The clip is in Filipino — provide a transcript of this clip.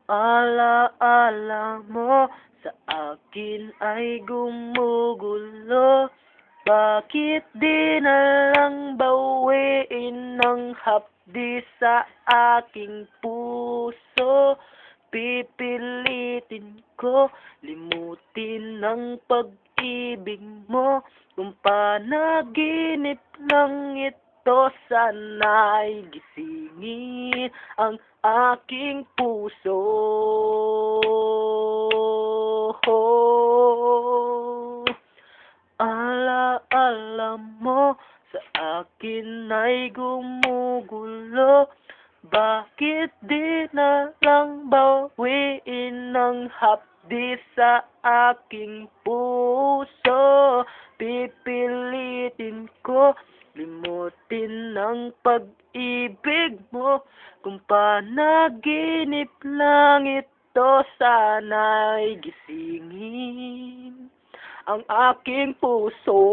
Alaala mo sa akin ay gumugulo. Bakit di na lang bawiin ng hapdi sa aking puso? Pipilitin ko limutin ang pag-ibig mo. Kung panaginip lang ito, sana'y gisingin ang aking puso. Alaala mo sa akin ay gumugulo. Bakit di na lang bawiin ng hapdi sa aking puso? Pipilitin ko limutin ang pag-ibig mo. Kung panaginip lang ito, sana'y gisingin ang aking puso.